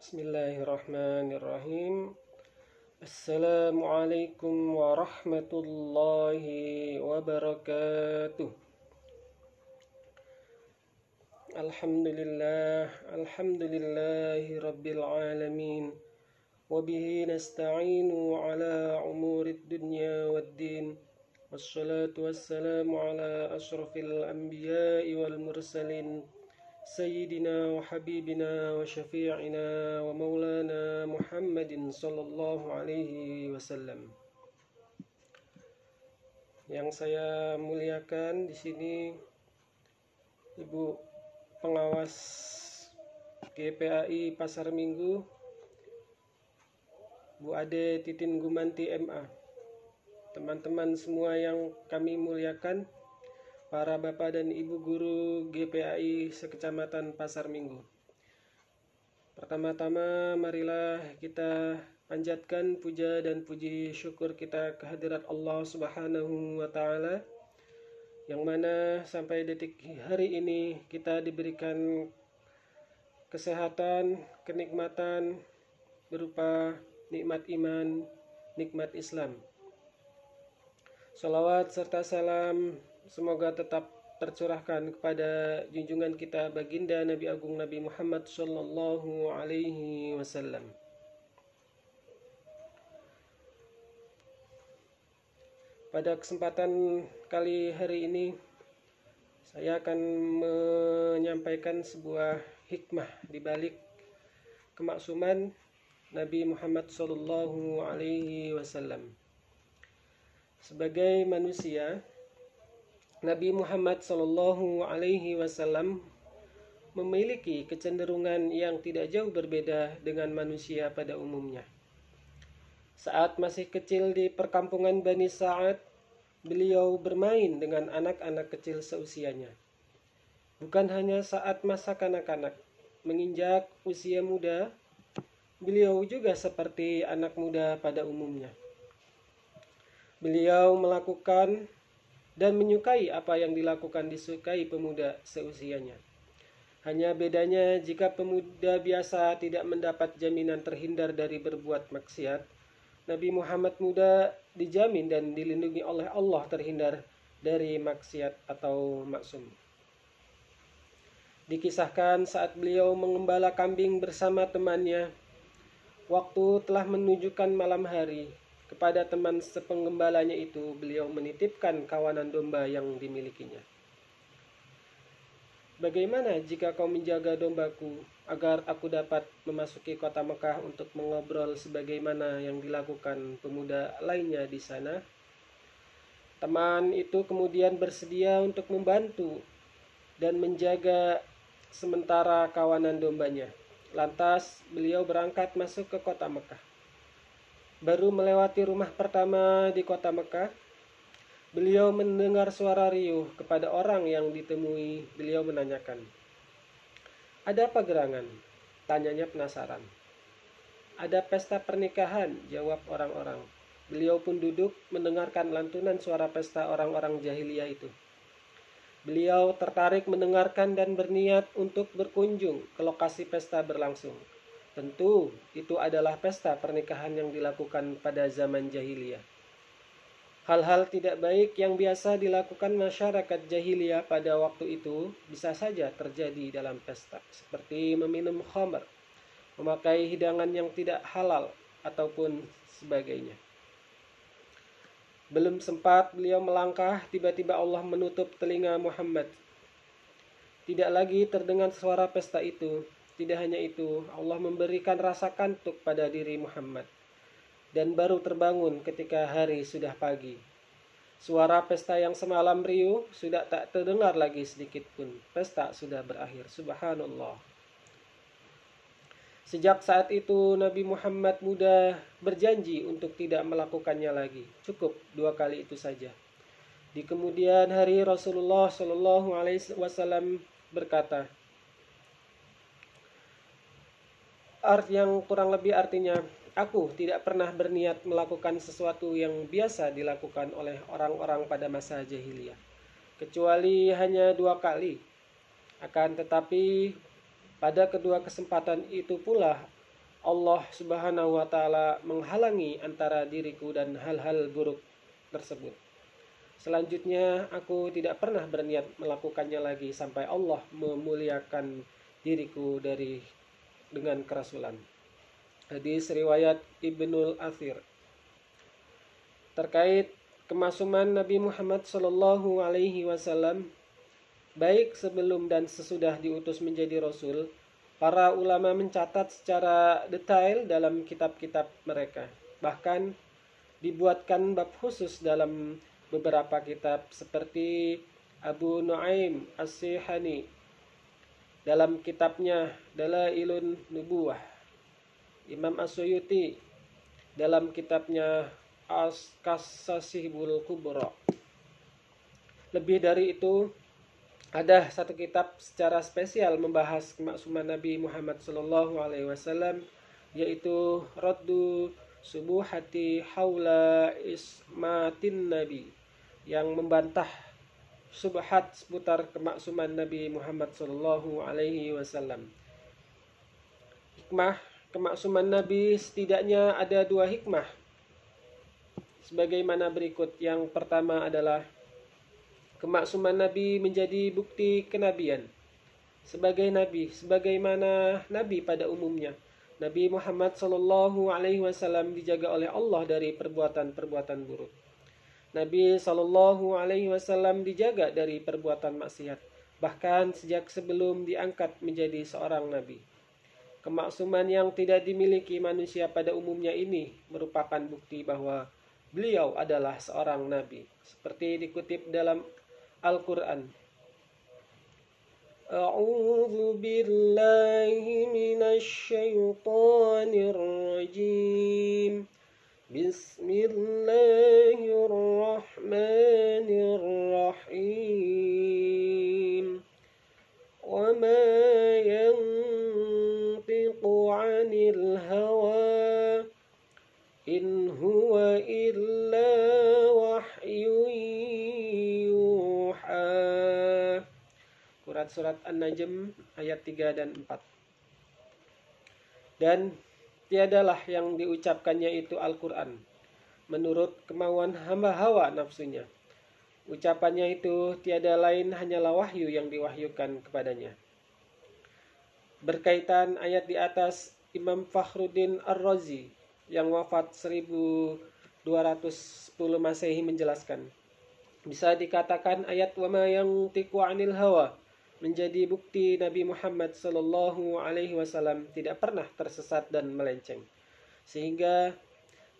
Bismillahirrahmanirrahim. Assalamualaikum warahmatullahi wabarakatuh. Alhamdulillahi rabbil alamin. Wabihi nasta'inu ala umurid dunya waddin. Wassalatu wassalamu ala ashrafil anbiya'i wal mursalin. Sayyidina wa habibina wa syafi'ina wa maulana Muhammadin sallallahu alaihi wasallam. Yang saya muliakan di sini Ibu pengawas GPAI Pasar Minggu, Bu Ade Titin Gumanti MA, teman-teman semua yang kami muliakan, para bapak dan ibu guru GPAI sekecamatan Pasar Minggu. Pertama-tama marilah kita panjatkan puja dan puji syukur kita kehadirat Allah Subhanahu wa Ta'ala, yang mana sampai detik hari ini kita diberikan kesehatan, kenikmatan berupa nikmat iman, nikmat Islam. Salawat serta salam semoga tetap tercurahkan kepada junjungan kita baginda Nabi Agung Nabi Muhammad sallallahu alaihi wasallam. Pada kesempatan kali hari ini saya akan menyampaikan sebuah hikmah di balik kemaksuman Nabi Muhammad sallallahu alaihi wasallam. Sebagai manusia, Nabi Muhammad sallallahu alaihi wasallam memiliki kecenderungan yang tidak jauh berbeda dengan manusia pada umumnya. Saat masih kecil di perkampungan Bani Sa'ad, beliau bermain dengan anak-anak kecil seusianya. Bukan hanya saat masa kanak-kanak, menginjak usia muda, beliau juga seperti anak muda pada umumnya. Beliau melakukan dan menyukai apa yang disukai pemuda seusianya. Hanya bedanya jika pemuda biasa tidak mendapat jaminan terhindar dari berbuat maksiat, Nabi Muhammad muda dijamin dan dilindungi oleh Allah terhindar dari maksiat atau maksum. Dikisahkan saat beliau mengembala kambing bersama temannya, waktu telah menunjukkan malam hari. Kepada teman sepenggembalanya itu, beliau menitipkan kawanan domba yang dimilikinya. Bagaimana jika kau menjaga dombaku, agar aku dapat memasuki kota Mekah untuk mengobrol sebagaimana yang dilakukan pemuda lainnya di sana? Teman itu kemudian bersedia untuk membantu dan menjaga sementara kawanan dombanya. Lantas beliau berangkat masuk ke kota Mekah. Baru melewati rumah pertama di kota Mekah, beliau mendengar suara riuh. Kepada orang yang ditemui, beliau menanyakan, "Ada apa gerangan?" Tanyanya penasaran. "Ada pesta pernikahan," jawab orang-orang. Beliau pun duduk mendengarkan lantunan suara pesta orang-orang jahiliyah itu. Beliau tertarik mendengarkan dan berniat untuk berkunjung ke lokasi pesta berlangsung. Tentu itu adalah pesta pernikahan yang dilakukan pada zaman jahiliyah. Hal-hal tidak baik yang biasa dilakukan masyarakat jahiliyah pada waktu itu bisa saja terjadi dalam pesta, seperti meminum khamr, memakai hidangan yang tidak halal, ataupun sebagainya. Belum sempat beliau melangkah, tiba-tiba Allah menutup telinga Muhammad. Tidak lagi terdengar suara pesta itu. Tidak hanya itu, Allah memberikan rasa kantuk pada diri Muhammad dan baru terbangun ketika hari sudah pagi. Suara pesta yang semalam riuh sudah tak terdengar lagi sedikit pun. Pesta sudah berakhir. Subhanallah. Sejak saat itu Nabi Muhammad muda berjanji untuk tidak melakukannya lagi. Cukup 2 kali itu saja. Di kemudian hari Rasulullah Shallallahu Alaihi Wasallam berkata, yang kurang lebih artinya, aku tidak pernah berniat melakukan sesuatu yang biasa dilakukan oleh orang-orang pada masa jahiliyah, kecuali hanya 2 kali. Akan tetapi pada kedua kesempatan itu pula Allah Subhanahu wa Ta'ala menghalangi antara diriku dan hal-hal buruk tersebut. Selanjutnya, aku tidak pernah berniat melakukannya lagi sampai Allah memuliakan diriku dengan kerasulan. Hadis riwayat Ibnul Athir. Terkait kemasuman Nabi Muhammad Sallallahu Alaihi Wasallam, baik sebelum dan sesudah diutus menjadi Rasul, para ulama mencatat secara detail dalam kitab-kitab mereka. Bahkan dibuatkan bab khusus dalam beberapa kitab seperti Abu Nuaim As-Sihani dalam kitabnya Dalailun Nubuwah, Imam As-Suyuti dalam kitabnya As-Qasasihul Kubra. Lebih dari itu, ada satu kitab secara spesial membahas kemaksuman Nabi Muhammad SAW, yaitu Raddu Subuhati Haula Ismatin Nabi, yang membantah subhat seputar kemaksuman Nabi Muhammad SAW. Hikmah kemaksuman Nabi setidaknya ada 2 hikmah, sebagaimana berikut. Yang pertama adalah kemaksuman Nabi menjadi bukti kenabian. Sebagai Nabi, sebagaimana Nabi pada umumnya, Nabi Muhammad SAW dijaga oleh Allah dari perbuatan-perbuatan buruk. Nabi SAW dijaga dari perbuatan maksiat, bahkan sejak sebelum diangkat menjadi seorang Nabi. Kemaksuman yang tidak dimiliki manusia pada umumnya ini merupakan bukti bahwa beliau adalah seorang Nabi, seperti dikutip dalam Al-Quran. A'udzu billahi minasy syaithanir rajim. Bismillahirrahmanirrahim. Wa ma yantiqu 'anil hawa in huwa illa wahyun yuha. Surat An-Najm ayat 3 dan 4. Dan tiadalah yang diucapkannya itu Al-Quran menurut kemauan hamba hawa nafsunya. Ucapannya itu tiada lain hanyalah wahyu yang diwahyukan kepadanya. Berkaitan ayat di atas, Imam Fakhruddin Ar-Razi yang wafat 1210 Masehi menjelaskan, bisa dikatakan ayat wa ma yantiqu 'anil hawa menjadi bukti Nabi Muhammad SAW tidak pernah tersesat dan melenceng. Sehingga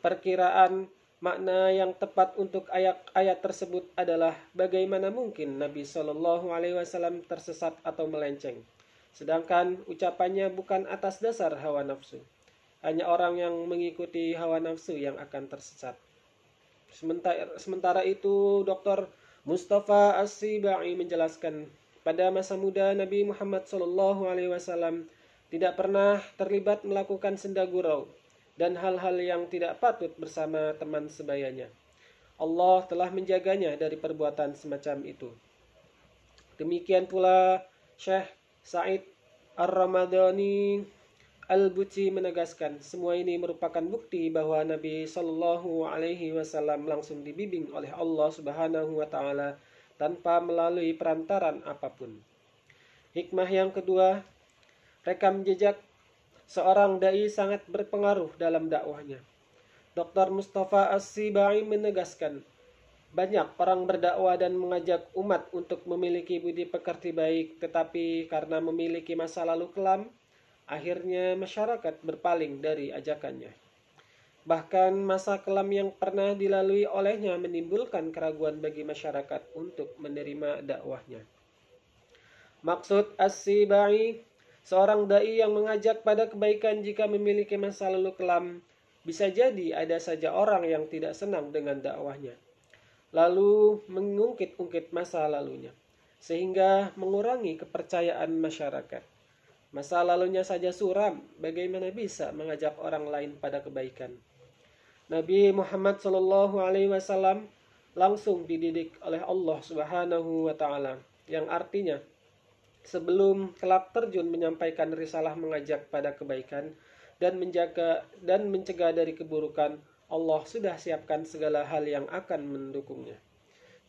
perkiraan makna yang tepat untuk ayat tersebut adalah bagaimana mungkin Nabi SAW tersesat atau melenceng, sedangkan ucapannya bukan atas dasar hawa nafsu. Hanya orang yang mengikuti hawa nafsu yang akan tersesat. Sementara itu, Dr. Mustafa As-Sibai menjelaskan, pada masa muda Nabi Muhammad SAW tidak pernah terlibat melakukan senda gurau dan hal-hal yang tidak patut bersama teman sebayanya. Allah telah menjaganya dari perbuatan semacam itu. Demikian pula Syekh Sa'id Ar-Ramadhani Al-Buti menegaskan, semua ini merupakan bukti bahwa Nabi SAW langsung dibimbing oleh Allah Subhanahu wa Ta'ala tanpa melalui perantaran apapun. Hikmah yang kedua, rekam jejak seorang dai sangat berpengaruh dalam dakwahnya. Dr. Mustafa As-Sibai menegaskan, banyak orang berdakwah dan mengajak umat untuk memiliki budi pekerti baik, tetapi karena memiliki masa lalu kelam, akhirnya masyarakat berpaling dari ajakannya. Bahkan masa kelam yang pernah dilalui olehnya menimbulkan keraguan bagi masyarakat untuk menerima dakwahnya. Maksud As-Sibai, seorang dai yang mengajak pada kebaikan jika memiliki masa lalu kelam, bisa jadi ada saja orang yang tidak senang dengan dakwahnya, lalu mengungkit-ungkit masa lalunya, sehingga mengurangi kepercayaan masyarakat. Masa lalunya saja suram, bagaimana bisa mengajak orang lain pada kebaikan? Nabi Muhammad SAW langsung dididik oleh Allah Subhanahu wa Ta'ala, yang artinya sebelum kelak terjun menyampaikan risalah mengajak pada kebaikan, dan mencegah dari keburukan, Allah sudah siapkan segala hal yang akan mendukungnya.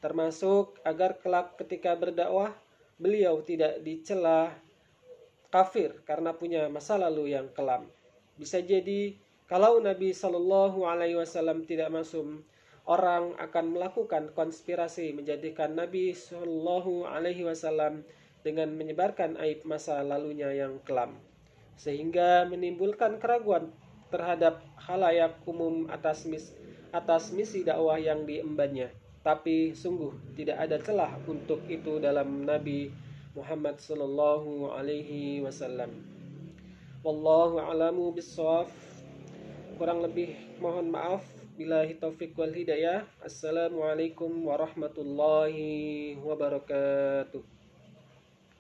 Termasuk agar kelak ketika berdakwah, beliau tidak dicela kafir karena punya masa lalu yang kelam. Bisa jadi kalau Nabi Shallallahu Alaihi Wasallam tidak masuk, orang akan melakukan konspirasi menjadikan Nabi Shallallahu Alaihi Wasallam dengan menyebarkan aib masa lalunya yang kelam, sehingga menimbulkan keraguan terhadap khalayak umum atas misi dakwah yang diembannya. Tapi sungguh tidak ada celah untuk itu dalam Nabi Muhammad sallallahu alaihi wasallam. Wallahu a'lamu bissawab. Kurang lebih mohon maaf. Billahi taufiq wal hidayah. Assalamualaikum warahmatullahi wabarakatuh.